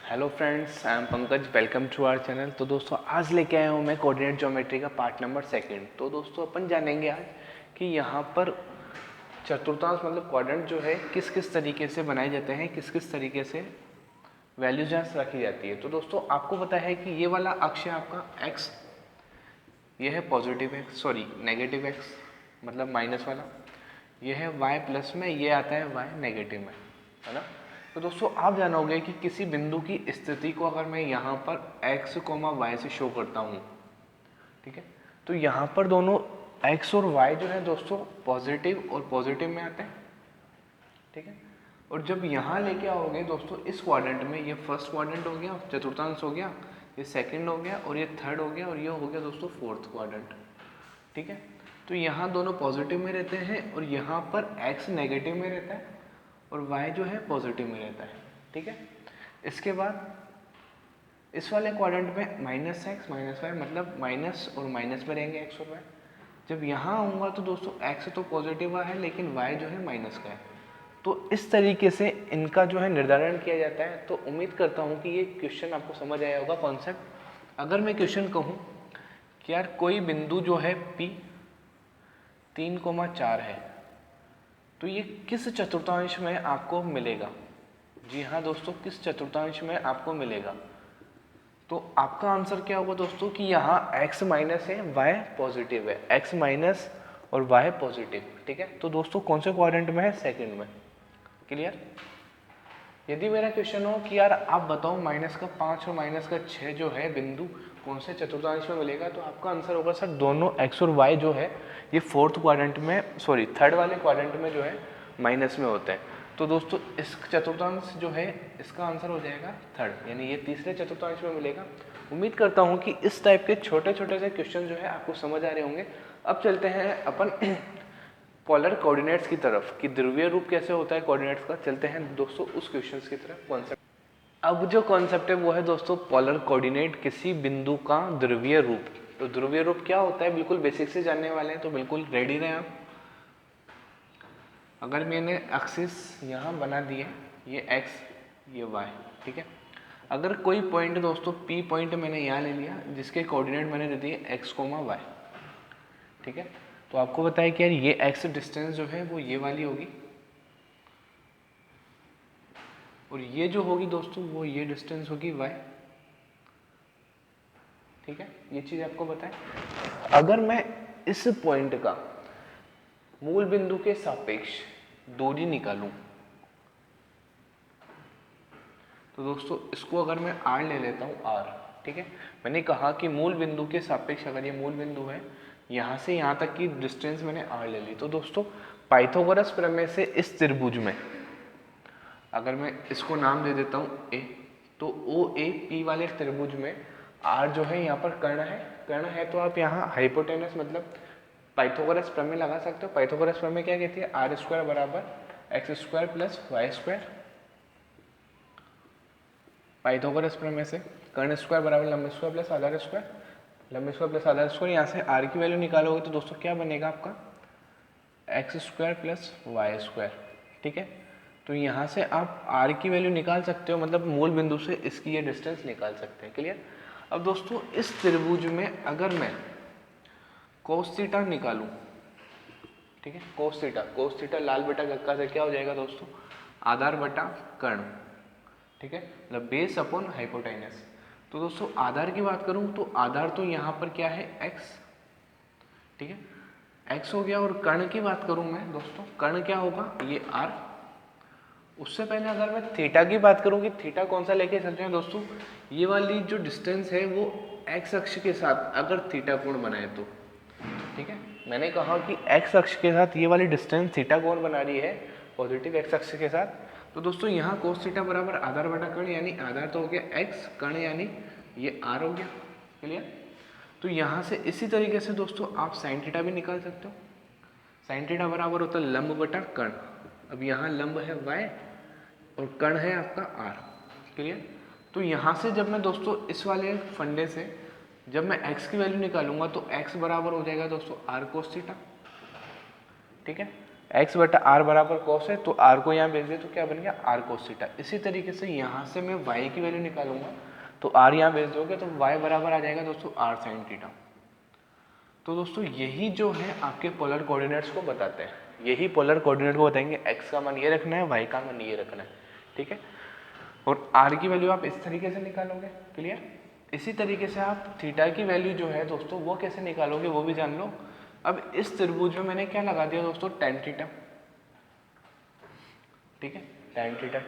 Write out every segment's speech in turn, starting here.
Hello friends, I am Pankaj. Welcome to our channel. तो दोस्तों आज लेके आया हूँ मैं कोऑर्डिनेट ज्योमेट्री का पार्ट नंबर सेकंड। तो दोस्तों अपन जानेंगे आज कि यहाँ पर चतुर्थांश मतलब क्वाड्रेंट जो है किस किस तरीके से बनाए जाते हैं, किस किस तरीके से वैल्यूज यहाँ रखी जाती है। तो दोस्तों आपको पता है कि ये वाला अक्ष है आपका एक्स, ये है positive x, sorry negative x मतलब माइनस वाला, ये है y प्लस में, ये आता है y नेगेटिव में, है ना। तो दोस्तों आप जानोगे कि किसी बिंदु की स्थिति को अगर मैं यहाँ पर x, y से शो करता हूँ, ठीक है, तो यहाँ पर दोनों x और y जो है दोस्तों पॉजिटिव और पॉजिटिव में आते हैं, ठीक है। और जब यहाँ लेके आओगे दोस्तों इस क्वाड्रेंट में, ये फर्स्ट क्वाड्रेंट हो गया, चतुर्थांश हो गया, ये सेकंड हो गया और ये थर्ड हो गया और ये हो गया दोस्तों फोर्थ क्वाड्रेंट, ठीक है। तो यहाँ दोनों पॉजिटिव में रहते हैं और यहाँ पर x नेगेटिव में रहता है और y जो है पॉजिटिव में रहता है, ठीक है। इसके बाद इस वाले क्वाड्रेंट में माइनस एक्स माइनस वाई मतलब माइनस और माइनस में रहेंगे x और y। जब यहाँ आऊँगा तो दोस्तों x तो पॉजिटिव है लेकिन y जो है माइनस का है। तो इस तरीके से इनका जो है निर्धारण किया जाता है। तो उम्मीद करता हूँ कि ये क्वेश्चन आपको समझ आया होगा कॉन्सेप्ट। अगर मैं क्वेश्चन कहूँ कि यार कोई बिंदु जो है P 3,4 है तो ये किस चतुर्थांश में आपको मिलेगा। जी हाँ दोस्तों, किस चतुर्थांश में आपको मिलेगा। तो आपका आंसर क्या होगा दोस्तों कि यहाँ x माइनस है, y पॉजिटिव है, x माइनस और y पॉजिटिव, ठीक है। तो दोस्तों कौन से क्वाड्रेंट में है, सेकंड में। क्लियर। यदि मेरा क्वेश्चन हो कि यार आप बताओ माइनस का 5 और माइनस का 6 जो है बिंदु कौन से चतुर्थांश में मिलेगा, तो आपका आंसर होगा सर दोनों x और y जो है ये फोर्थ क्वाड्रेंट में, सॉरी थर्ड वाले क्वाड्रेंट में जो है माइनस में होते हैं। तो दोस्तों इस चतुर्थांश जो है इसका आंसर हो जाएगा थर्ड, यानी ये तीसरे चतुर्थांश में मिलेगा। उम्मीद करता हूँ कि इस टाइप के छोटे छोटे से क्वेश्चन जो है आपको समझ आ रहे होंगे। अब चलते हैं अपन पोलर कोऑर्डिनेट्स की तरफ कि ध्रुवीय रूप कैसे होता है कोऑर्डिनेट्स का। चलते हैं दोस्तों उस क्वेश्चंस की तरफ। कॉन्सेप्ट, अब जो कॉन्सेप्ट है वो है दोस्तों पोलर कोऑर्डिनेट, किसी बिंदु का ध्रुवीय रूप। तो ध्रुवीय रूप क्या होता है बिल्कुल बेसिक से जानने वाले हैं, तो बिल्कुल रेडी रहें आप। अगर मैंने एक्सिस यहाँ बना दिए, ये x ये y, ठीक है। अगर कोई पॉइंट दोस्तों P पॉइंट मैंने यहाँ ले लिया जिसके कोऑर्डिनेट मैंने दे दिए x, y, ठीक है। तो आपको बताया कि यार ये x डिस्टेंस जो है वो ये वाली होगी और ये जो होगी दोस्तों वो ये डिस्टेंस होगी y, ठीक है। ये चीज आपको बताएं। अगर मैं इस पॉइंट का मूल बिंदु के सापेक्ष दूरी निकालूं तो दोस्तों इसको अगर मैं r ले लेता हूं r, ठीक है। मैंने कहा कि मूल बिंदु के सापेक्ष अगर ये मूल बिंदु है, यहाँ से यहाँ तक की डिस्टेंस मैंने r ले ली। तो दोस्तों पाइथागोरस प्रमेय से इस त्रिभुज में अगर मैं इसको नाम दे देता हूँ a, तो OAP वाले त्रिभुज में r जो है यहाँ पर कर्ण है। कर्ण है तो आप यहाँ हाइपोटेनस मतलब पाइथागोरस प्रमेय लगा सकते हो। पाइथागोरस प्रमेय क्या कहती है, आर स्क्वायर बराबर x square plus y square. Pythagoras प्रमेय से कर्ण स्क्वायर बराबर लंब स्क्वायर प्लस आधार स्क्वायर, लंब स्क्वायर प्लस आधार स्क्वायर। यहाँ से आर की वैल्यू निकालोगे तो दोस्तों क्या बनेगा आपका x square plus y square, ठीक है। तो यहाँ से आप आर की वैल्यू निकाल सकते हो, मतलब मूल बिंदु से इसकी ये डिस्टेंस निकाल सकते हैं। क्लियर। अब दोस्तों इस त्रिभुज में अगर मैं कोस थीटा निकालूं, ठीक है, कोस थीटा लाल बटा कक्का से क्या हो जाएगा दोस्तों, आधार बटा कर्ण, ठीक है, मतलब बेस अपॉन हाइपोटेनस। तो दोस्तों आधार की बात करूं तो आधार तो यहाँ पर क्या है x, ठीक है, x हो गया। और कर्ण की बात करूं मैं दोस्तों, कर्ण क्या होगा ये r। उससे पहले अगर मैं थीटा की बात करूं कि थीटा कौन सा लेके चलते हैं दोस्तों, ये वाली जो डिस्टेंस है वो x अक्ष के साथ अगर थीटा कोण बनाए तो, ठीक है। मैंने कहा कि x अक्ष के साथ ये वाली डिस्टेंस थीटा कोण बना रही है पॉजिटिव x अक्ष के साथ। तो दोस्तों यहाँ कोस थीटा बराबर आधार बटा कर्ण, यानी आधार तो हो गया x, कर्ण यानी ये r हो गया। क्लियर। तो यहाँ से इसी तरीके से दोस्तों आप साइन थीटा भी निकाल सकते हो। साइन थीटा बराबर होता है लंब बटा कर्ण। अब यहाँ लंब है y और कर्ण है आपका r। क्लियर। तो यहाँ से जब मैं दोस्तों इस वाले फंडे से जब मैं x की वैल्यू निकालूंगा तो x बराबर हो जाएगा दोस्तों r कोस थीटा, ठीक है। एक्स बटा आर बराबर कॉस है, तो आर को यहाँ भेज दे तो क्या बन गया आर कोस थीटा। इसी तरीके से यहाँ से मैं वाई की वैल्यू निकालूंगा, तो आर यहाँ भेज दोगे तो वाई बराबर आ जाएगा दोस्तों आर साइन थीटा। तो दोस्तों यही जो है आपके पोलर कोऑर्डिनेट्स को बताते हैं, यही पोलर कोऑर्डिनेट को बताएंगे एक्स का मान ये रखना है, वाई का मान ये रखना है, ठीक है। और आर की वैल्यू आप इस तरीके से निकालोगे, क्लियर। इसी तरीके से आप थीटा की वैल्यू जो है दोस्तों वो कैसे निकालोगे वो भी जान लो। अब इस त्रिभुज में मैंने क्या लगा दिया दोस्तों, टेन थीटा, ठीक है।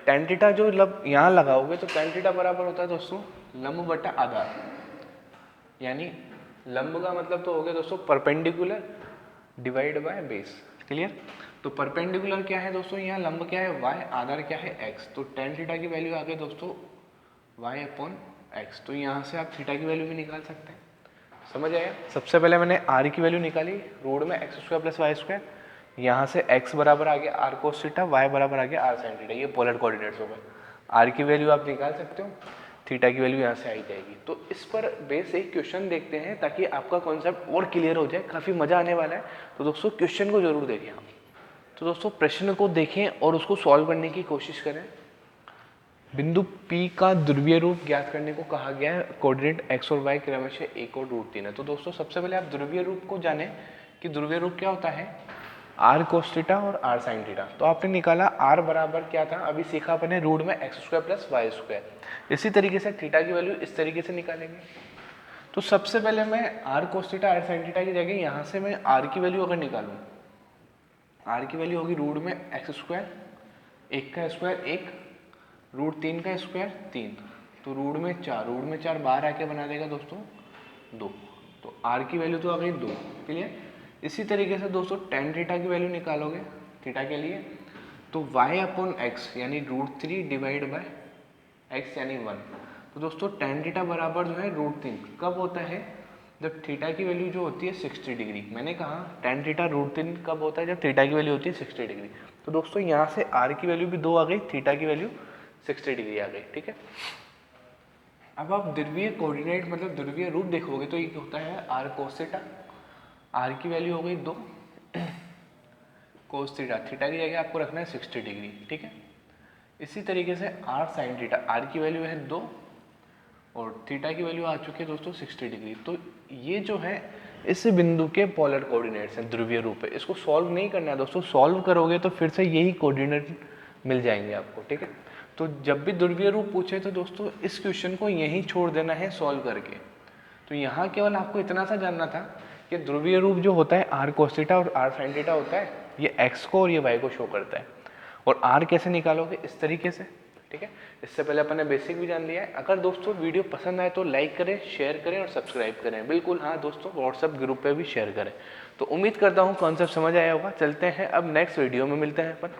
टेन थीटा जो यहाँ लगाओगे तो टेन थीटा बराबर होता है दोस्तों लंब बटा आधार, यानी लंब का मतलब तो हो गया दोस्तों perpendicular divide by base, clear. तो परपेंडिकुलर क्या है दोस्तों, यहाँ लंब क्या है y, आधार क्या है x, तो टेन थीटा की वैल्यू आ गई दोस्तों y अपॉन x। तो यहाँ से आप थीटा की वैल्यू भी निकाल सकते हैं, समझ आया। सबसे पहले मैंने r की वैल्यू निकाली रूट में x square plus y square, यहाँ से x बराबर आ गया आर कोस थीटा, y बराबर आ गया आर साइन थीटा, ये पोलर कोऑर्डिनेट्स हो गए। r की वैल्यू आप निकाल सकते हो, थीटा की वैल्यू यहाँ से आई जाएगी। तो इस पर बेस एक क्वेश्चन देखते हैं ताकि आपका कॉन्सेप्ट और क्लियर हो जाए, काफ़ी मज़ा आने वाला है। तो दोस्तों क्वेश्चन को जरूर देखें आप। तो दोस्तों प्रश्न को देखें और उसको सॉल्व करने की कोशिश करें। बिंदु P का ध्रुवीय रूप ज्ञात करने को कहा गया है, कोऑर्डिनेट x और y क्रमशः 1 और √3 है। तो दोस्तों सबसे पहले आप ध्रुवीय रूप को जानें कि ध्रुवीय रूप क्या होता है, आर कोस थीटा और आर साइन थीटा। तो आपने निकाला आर बराबर क्या था, अभी सीखा अपने रूट में x square plus y square. इसी तरीके से थीटा की वैल्यू इस तरीके से निकालेंगे। तो सबसे पहले मैं r cos theta r sine theta की जगह यहाँ से मैं आर की वैल्यू अगर निकालूँ, आर की वैल्यू होगी रूट में एक्स स्क्वायर, 1 का स्क्वायर 1, √3 का स्क्वायर 3, तो रूट में 4 बाहर आके बना देगा दोस्तों 2। तो आर की वैल्यू तो आ गई 2, क्लियर। इसी तरीके से दोस्तों टेन थीटा की वैल्यू निकालोगे थीटा के लिए, तो y अपॉन एक्स यानी √3 डिवाइड बाय x यानी 1। तो दोस्तों टेन थीटा बराबर जो है √3 कब होता है, जब थीटा की वैल्यू जो होती है 60 डिग्री। मैंने कहा टेन थीटा √3 कब होता है, जब थीटा की वैल्यू होती है 60 डिग्री। तो दोस्तों यहाँ से r की वैल्यू भी 2 आ गई, थीटा की वैल्यू 60 डिग्री आ गई, ठीक है। अब आप ध्रुवीय कोऑर्डिनेट मतलब ध्रुवीय रूप देखोगे तो ये होता है आर कोस थीटा, आर की वैल्यू हो गई 2, कोस थीटा, थीटा की जगह आपको रखना है 60 डिग्री, ठीक है। इसी तरीके से आर साइन थीटा, आर की वैल्यू है 2 और थीटा की वैल्यू आ चुकी है दोस्तों 60 डिग्री। तो ये जो है इस बिंदु के पोलर कोऑर्डिनेट्स हैं, ध्रुवीय रूप है। इसको सॉल्व नहीं करना है दोस्तों, सॉल्व करोगे तो फिर से यही कोऑर्डिनेट मिल जाएंगे आपको, ठीक है। तो जब भी ध्रुवीय रूप पूछे तो दोस्तों इस क्वेश्चन को यहीं छोड़ देना है सॉल्व करके। तो यहाँ केवल आपको इतना सा जानना था कि ध्रुवीय रूप जो होता है आर कोस थीटा और आर साइन थीटा होता है, ये एक्स को और ये वाई को शो करता है। और आर कैसे निकालोगे, इस तरीके से, ठीक है। इससे पहले अपन ने बेसिक भी जान लिया है। अगर दोस्तों वीडियो पसंद आए तो लाइक करें, शेयर करें और सब्सक्राइब करें, बिल्कुल हाँ दोस्तों व्हाट्सएप ग्रुप पे भी शेयर करें। तो उम्मीद करता हूँ कॉन्सेप्ट समझ आया होगा। चलते हैं अब नेक्स्ट वीडियो में मिलते हैं अपन।